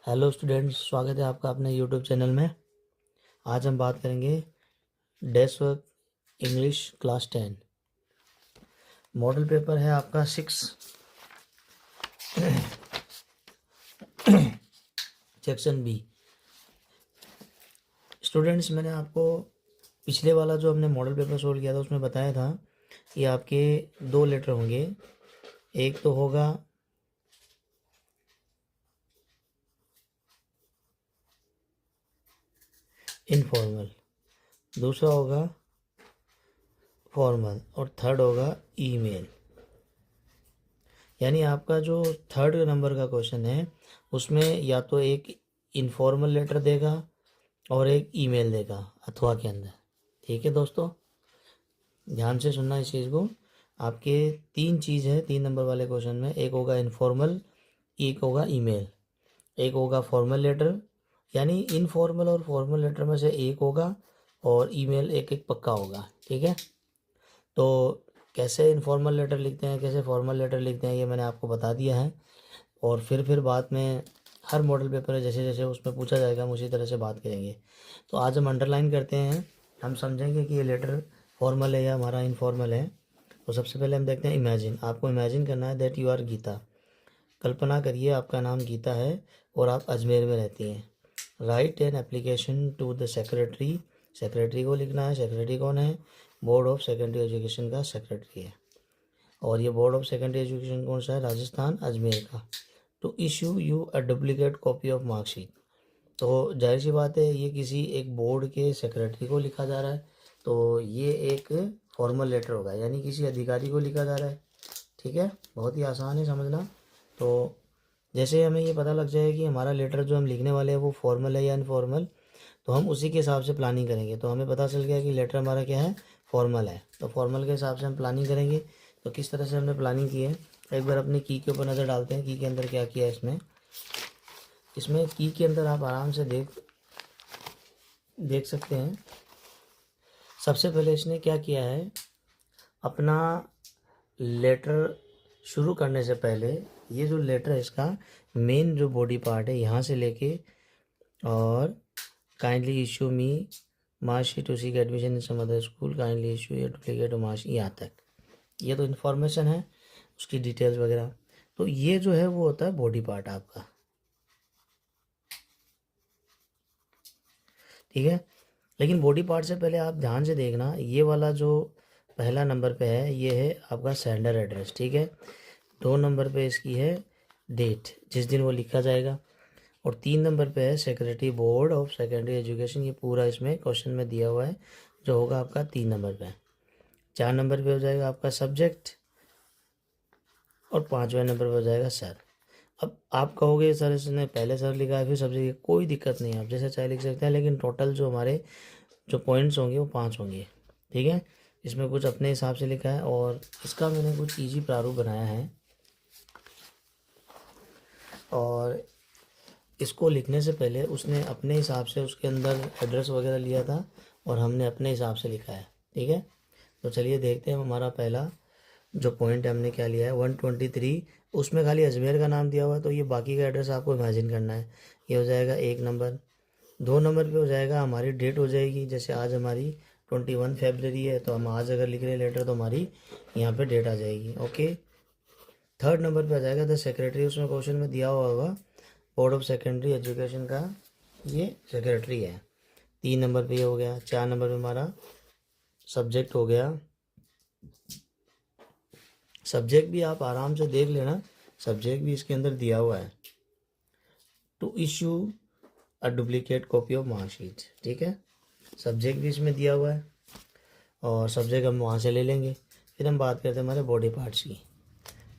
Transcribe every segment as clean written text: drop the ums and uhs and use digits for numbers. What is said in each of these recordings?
Hello students, स्वागत है आपका अपने यूट्यूब चैनल में। आज हम बात करेंगे desk work English class 10। Model paper है आपका 6 सेक्शन बी। स्टूडेंट्स, मैंने आपको पिछले वाला जो हमने मॉडल पेपर सोल्व किया था उसमें बताया था कि आपके दो लेटर होंगे। एक तो होगा इनफॉर्मल, दूसरा होगा फॉर्मल और थर्ड होगा ईमेल। यानी आपका जो थर्ड नंबर का क्वेश्चन है उसमें या तो एक इनफॉर्मल लेटर देगा और एक ईमेल देगा अथवा के अंदर। ठीक है दोस्तों, ध्यान से सुनना इस चीज़ को। आपके तीन चीज़ है 3 नंबर वाले क्वेश्चन में। एक होगा इनफॉर्मल, एक होगा ईमेल, एक होगा फॉर्मल लेटर। यानी इनफॉर्मल और फॉर्मल लेटर में से एक होगा और ईमेल एक एक पक्का होगा। ठीक है, तो कैसे इनफॉर्मल लेटर लिखते हैं, कैसे फॉर्मल लेटर लिखते हैं, ये मैंने आपको बता दिया है। और फिर बाद में हर मॉडल पेपर है जैसे जैसे उसमें पूछा जाएगा हम उसी तरह से बात करेंगे। तो आज हम अंडरलाइन करते हैं, हम समझेंगे कि ये लेटर फॉर्मल है या हमारा इनफॉर्मल है। तो सबसे पहले हम देखते हैं इमेजिन। आपको इमेजिन करना है दैट यू आर गीता। कल्पना करिए आपका नाम गीता है और आप अजमेर में रहती हैं। Write an application to the secretary. Secretary को लिखना है। सेक्रेटरी कौन है? बोर्ड ऑफ सेकेंडरी एजुकेशन का सेक्रेटरी है। और ये बोर्ड ऑफ सेकेंडरी एजुकेशन कौन सा है? राजस्थान, अजमेर का। To issue you a duplicate copy of marksheet. तो जाहिर सी बात है ये किसी एक बोर्ड के सेक्रेटरी को लिखा जा रहा है, तो ये एक फॉर्मल लेटर होगा, यानी किसी अधिकारी को लिखा जा रहा है। ठीक है, बहुत ही आसान है समझना। तो जैसे हमें ये पता लग जाए कि हमारा लेटर जो हम लिखने वाले हैं वो फॉर्मल है या इनफॉर्मल, तो हम उसी के हिसाब से प्लानिंग करेंगे। तो हमें पता चल गया कि लेटर हमारा क्या है? फॉर्मल है। तो फॉर्मल के हिसाब से हम प्लानिंग करेंगे। तो किस तरह से हमने प्लानिंग की है, एक बार अपनी की के ऊपर नज़र डालते हैं। की के अंदर क्या किया है इसमें? इसमें की के अंदर आप आराम से देख सकते हैं। सबसे पहले इसने क्या किया है, अपना लेटर शुरू करने से पहले ये जो लेटर है इसका मेन जो बॉडी पार्ट है यहाँ से लेके और kindly issue me marksheet to seek admission in some other school, kindly issue या डुप्लीकेट मार्कशीट, यहाँ तक ये तो इन्फॉर्मेशन है, उसकी डिटेल्स वगैरह। तो ये जो है वो होता है बॉडी पार्ट आपका। ठीक है, लेकिन बॉडी पार्ट से पहले आप ध्यान से देखना, ये वाला जो पहला नंबर पे है ये है आपका सेंडर एड्रेस। ठीक है, 2 नंबर पे इसकी है डेट, जिस दिन वो लिखा जाएगा। और 3 नंबर पे है secretary board of secondary education. ये पूरा इसमें क्वेश्चन में दिया हुआ है जो होगा आपका 3 नंबर पे। 4 नंबर पे हो जाएगा आपका सब्जेक्ट और 5वें नंबर पे हो जाएगा सर। अब आप कहोगे सर इसने पहले सर लिखा है फिर सब्जेक्ट, कोई दिक्कत नहीं है, आप जैसे चाहे लिख सकते हैं, लेकिन टोटल जो हमारे जो पॉइंट्स होंगे वो 5 होंगे। ठीक है, इसमें कुछ अपने हिसाब से लिखा है और इसका मैंने कुछ इजी प्रारूप बनाया है और इसको लिखने से पहले उसने अपने हिसाब से उसके अंदर एड्रेस वगैरह लिया था और हमने अपने हिसाब से लिखा है। ठीक है, तो चलिए देखते हैं हमारा पहला जो पॉइंट है हमने क्या लिया है 123। उसमें खाली अजमेर का नाम दिया हुआ है, तो ये बाकी का एड्रेस आपको इमेजिन करना है। ये हो जाएगा 1 नंबर। 2 नंबर पे हो जाएगा हमारी डेट हो जाएगी, जैसे आज हमारी 21 फरवरी है तो हम आज अगर लिख रहे हैं लेटर तो हमारी यहाँ पे डेट आ जाएगी। ओके, 3rd नंबर पे आ जाएगा द सेक्रेटरी। उसमें क्वेश्चन में दिया हुआ होगा बोर्ड ऑफ सेकेंडरी एजुकेशन का ये सेक्रेटरी है। 3 नंबर पे ये हो गया। 4 नंबर पे हमारा सब्जेक्ट हो गया। सब्जेक्ट भी आप आराम से देख लेना, सब्जेक्ट भी इसके अंदर दिया हुआ है, to issue a duplicate copy of marksheet. ठीक है, सब्जेक्ट भी इसमें दिया हुआ है और सब्जेक्ट हम वहाँ से ले लेंगे। फिर हम बात करते हैं हमारे बॉडी पार्ट्स की।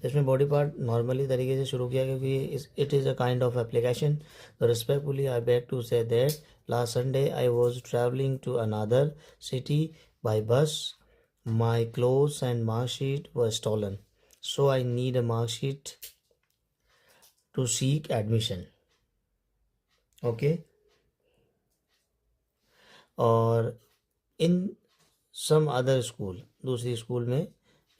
इसमें बॉडी पार्ट नॉर्मली तरीके से शुरू किया क्योंकि it is a kind of application. तो respectfully I beg to say that last Sunday I was travelling to another city by bus, my clothes and marksheet were stolen, so I need a marksheet to seek admission. Okay, और in some other school, दूसरी school में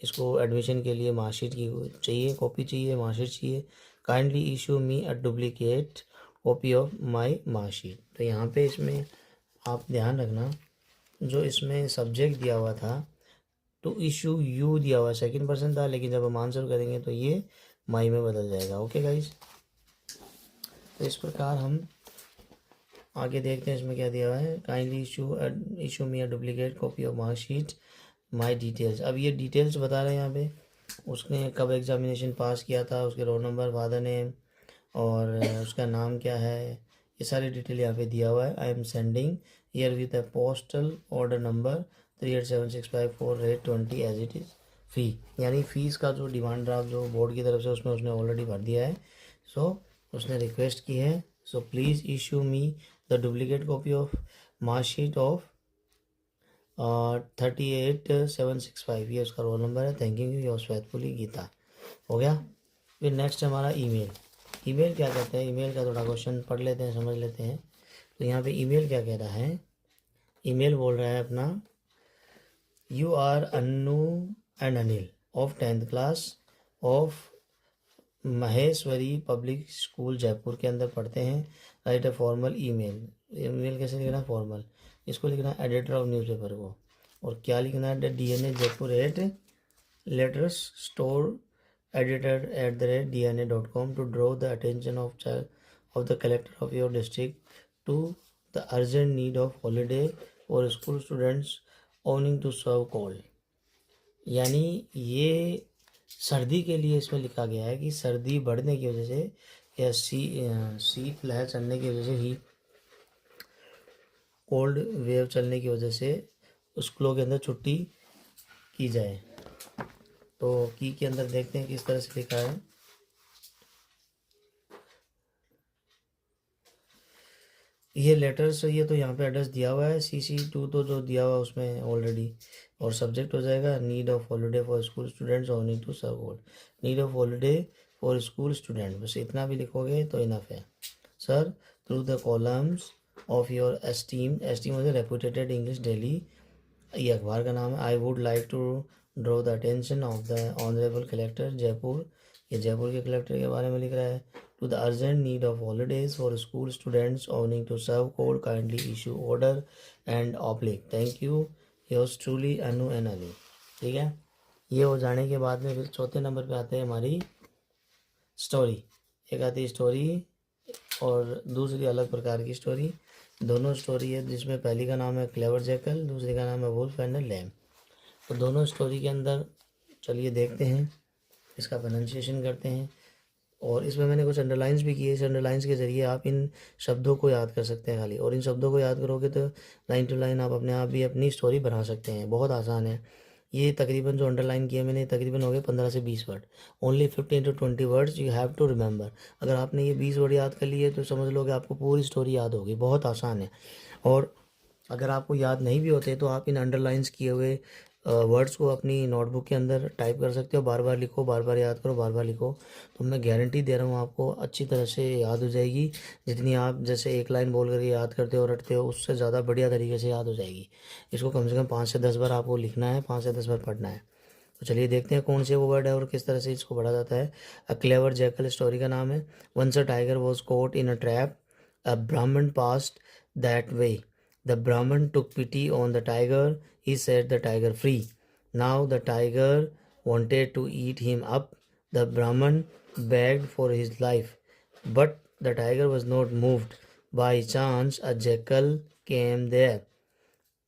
इसको admission के लिए marksheet की चाहिए, copy चाहिए, marksheet चाहिए। Kindly issue me a duplicate copy of my marksheet. तो यहाँ पे इसमें आप ध्यान रखना, जो इसमें सब्जेक्ट दिया हुआ था टू इशू यू दिया हुआ सेकंड पर्सन था, लेकिन जब हम आंसर करेंगे तो ये माई में बदल जाएगा। ओके गाइस, तो इस प्रकार हम आगे देखते हैं इसमें क्या दिया हुआ है। Kindly issue me a duplicate copy of marksheet my details. अब ये डिटेल्स बता रहे हैं यहाँ पे, उसने कब एग्जामिनेशन पास किया था, उसके रोल नंबर, फादर नेम और उसका नाम क्या है, ये सारी डिटेल यहाँ पे दिया हुआ है। I am sending herewith a postal order number 387654 as it is fee, यानी फ़ीस का जो डिमांड ड्राफ्ट जो बोर्ड की तरफ से उसमें उसने ऑलरेडी भर दिया है। सो उसने रिक्वेस्ट की है, so please issue me the duplicate copy of marksheet of 38765, ये उसका रोल नंबर है। Thanking you yours faithfully Geeta. हो गया। फिर नेक्स्ट हमारा ईमेल। ईमेल क्या कहते हैं, ईमेल का थोड़ा क्वेश्चन पढ़ लेते हैं, समझ लेते हैं। तो यहाँ पे ईमेल क्या कह रहा है, ईमेल बोल रहा है अपना, you are Annu and Anil of 10th class of Maheshwari public school Jaipur के अंदर पढ़ते हैं। Write a formal email. Email कैसे लिखना, फॉर्मल, इसको लिखना है एडिटर ऑफ न्यूज़पेपर को। और क्या लिखना है, DNA Jaipur at letters store editor@dna.com to draw the attention of the collector of your district to the urgent need of holiday for school students owing to serve cold। यानी ये सर्दी के लिए इसमें लिखा गया है कि सर्दी बढ़ने की वजह से या शीत लहर चलने की वजह से ही, कोल्ड वेव चलने की वजह से स्कूलों के अंदर छुट्टी की जाए। तो की के अंदर देखते हैं किस तरह से लिखा है। ये लेटर्स, ये तो यहाँ पे एड्रेस दिया हुआ है, CC2 तो जो दिया हुआ है उसमें ऑलरेडी, और सब्जेक्ट हो जाएगा need of holiday for school students और need to serve code, need of holiday for school student, बस इतना भी लिखोगे तो इनफ है। Sir through the columns of your esteemed मुझे रेपुटेटेड इंग्लिश डेली, ये अखबार का नाम है। I would like to draw the attention of the honourable collector Jaipur, ये जयपुर के कलेक्टर के बारे में लिख रहा है। To the urgent need of holidays for school students owing to serve cold kindly issue order and oblige, thank you yours truly Anu and Ali. ठीक है, ये हो जाने के बाद में फिर चौथे नंबर पे आते हैं हमारी स्टोरी। एक आती है स्टोरी और दूसरी अलग प्रकार की स्टोरी, दोनों स्टोरी है, जिसमें पहली का नाम है क्लेवर जैकल, दूसरी का नाम है वुल्फ एंड लैम। तो दोनों स्टोरी के अंदर चलिए देखते हैं, इसका प्रोनाउंसिएशन करते हैं। और इसमें मैंने कुछ अंडरलाइंस भी किए, इस अंडरलाइंस के ज़रिए आप इन शब्दों को याद कर सकते हैं खाली, और इन शब्दों को याद करोगे तो लाइन टू लाइन आप अपने आप भी अपनी स्टोरी बना सकते हैं। बहुत आसान है ये। तकरीबन जो अंडरलाइन किए मैंने, तकरीबन हो गए 15 से 20 word. Only 15 to 20 words you have to remember. अगर आपने ये 20 वर्ड याद कर लिए तो समझ लो कि आपको पूरी स्टोरी याद होगी। बहुत आसान है। और अगर आपको याद नहीं भी होते तो आप इन अंडरलाइंस किए हुए वर्ड्स को अपनी नोटबुक के अंदर टाइप कर सकते हो। बार बार लिखो, बार बार याद करो, बार बार लिखो, तो मैं गारंटी दे रहा हूँ आपको अच्छी तरह से याद हो जाएगी। जितनी आप जैसे एक लाइन बोल कर याद करते हो, रटते हो, उससे ज़्यादा बढ़िया तरीके से याद हो जाएगी। इसको कम से कम 5 से 10 बार आपको लिखना है, 5 से 10 बार पढ़ना है। तो चलिए देखते हैं कौन से वो वर्ड है और किस तरह से इसको पढ़ा जाता है। अ क्लेवर जैकल स्टोरी का नाम है। Once a tiger was caught in a trap. A Brahman passed that way. The Brahman took pity on the tiger. He set the tiger free. Now the tiger wanted to eat him up. The Brahman begged for his life, but the tiger was not moved. By chance, a jackal came there.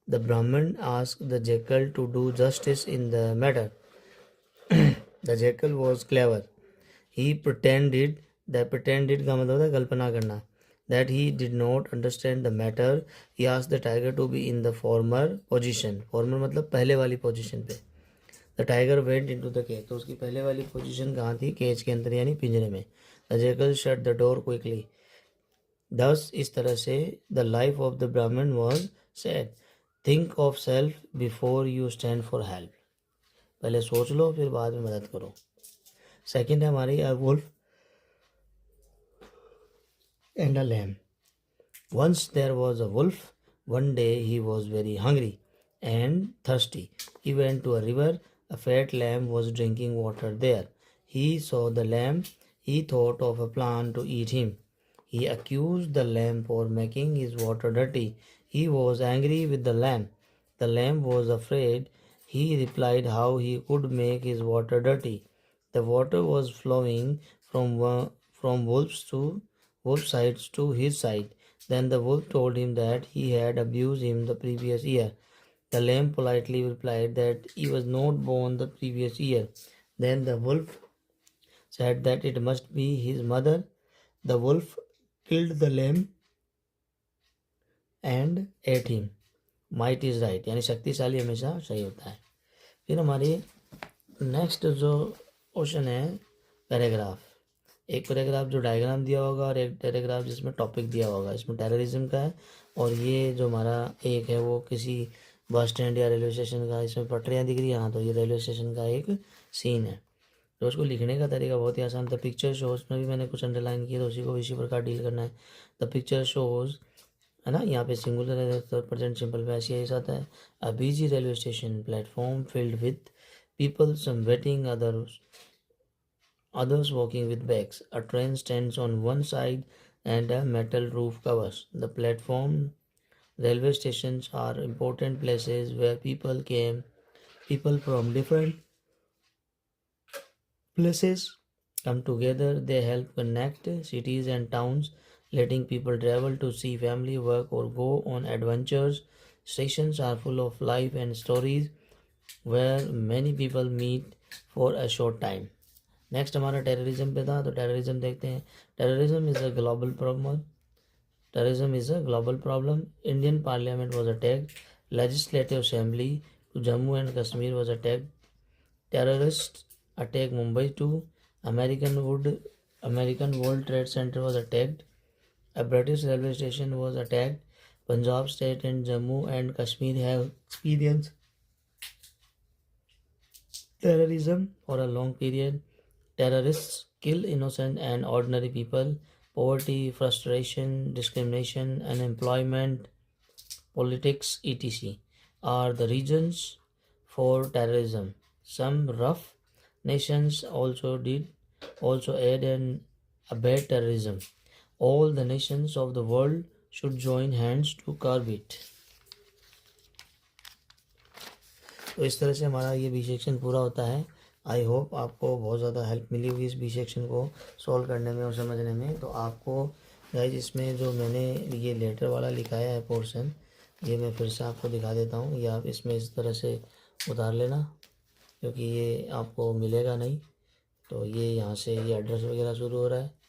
The Brahman asked the jackal to do justice in the matter. The jackal was clever. He pretended का मतलब है कल्पना करना, that he did not understand the matter. He asked the tiger to be in the former position. Former मतलब पहले वाली position पे। The tiger went into the cage. तो उसकी पहले वाली पोजीशन कहाँ थी, केज के अंदर यानी पिंजरे में। The jackal shut the door quickly. Thus इस तरह से the life of the Brahmin was sad. Think of self before you stand for help. पहले सोच लो फिर बाद में मदद करो। सेकंड है हमारी a wolf and a lamb. Once there was a wolf. One day he was very hungry and thirsty. He went to a river. A fat lamb was drinking water there. He saw the lamb. He thought of a plan to eat him. He accused the lamb for making his water dirty. He was angry with the lamb. The lamb was afraid. He replied how he could make his water dirty. The water was flowing from wolf's sides to his side. Then the wolf told him that he had abused him the previous year. The lamb politely replied that he was not born the previous year. Then the wolf said that it must be his mother. The wolf killed the lamb and ate him. Might is right, यानी शक्तिशाली हमेशा सही होता है. फिर हमारी next जो question है पैराग्राफ. एक पैराग्राफ जो डायग्राम दिया होगा और एक पैराग्राफ जिसमें टॉपिक दिया होगा. इसमें टेररिज्म का है और ये जो हमारा एक है वो किसी बस स्टैंड या रेलवे स्टेशन का. इसमें पटरियाँ दिख रही हैं, हाँ तो ये रेलवे स्टेशन का एक सीन है. तो उसको लिखने का तरीका बहुत ही आसान था. पिक्चर शोज में भी मैंने कुछ अंडरलाइन किया तो उसी को इसी प्रकार डील करना है. द पिक्चर शोज है ना, यहाँ पे सिंगुलर है तो प्रेजेंट सिंपल पे ऐसे ही आता है. A busy railway station platform filled with people, some waiting, others walking with bags. A train stands on one side and a metal roof covers the platform. Railway stations are important places where people from different places come together. They help connect cities and towns, letting people travel to see family, work, or go on adventures. Stations are full of life and stories where many people meet for a short time. Next हमारा terrorism पे था, तो terrorism देखते हैं. Terrorism is a global problem. Indian parliament was attacked. Legislative assembly to Jammu and Kashmir was attacked. Terrorist attack Mumbai too. American World Trade Center was attacked. A British railway station was attacked. Punjab state and Jammu and Kashmir have experienced terrorism for a long period. Terrorists kill innocent and ordinary people. Poverty, frustration, discrimination, unemployment, politics, etc. are the reasons for terrorism. Some rough nations also aid and abet terrorism. All the nations of the world should join hands to curb it. तो इस तरह से हमारा ये B section पूरा होता है. I hope आपको बहुत ज़्यादा हेल्प मिली होगी इस बी सेक्शन को सॉल्व करने में और समझने में. तो आपको गाइस इसमें जो मैंने ये लेटर वाला लिखाया है पोर्शन, ये मैं फिर से आपको दिखा देता हूँ. ये आप इसमें इस तरह से उतार लेना क्योंकि ये आपको मिलेगा नहीं. तो ये यहाँ से ये एड्रेस वगैरह शुरू हो रहा है.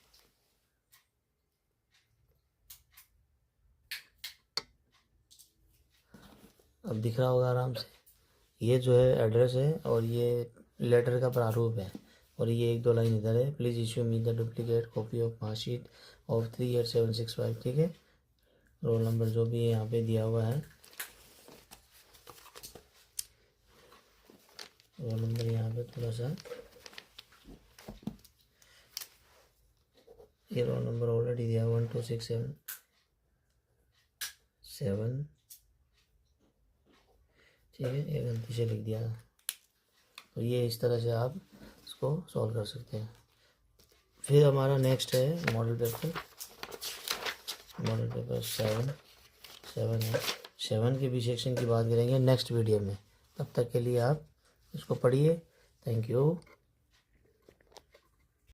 अब दिख रहा होगा आराम से. ये जो है एड्रेस है और ये लेटर का प्रारूप है और ये 1-2 लाइन इधर है. Please issue me the duplicate copy of marksheet of 38765. ठीक है, रोल नंबर जो भी यहाँ पे दिया हुआ है, रोल नंबर यहाँ पे थोड़ा सा, ये रोल नंबर ऑलरेडी दिया 12677. ठीक है, ये गलती से लिख दिया. तो ये इस तरह से आप इसको सॉल्व कर सकते हैं. फिर हमारा नेक्स्ट है मॉडल पेपर 7 है. 7 के बी सेक्शन की बात करेंगे नेक्स्ट वीडियो में. तब तक के लिए आप इसको पढ़िए. Thank you.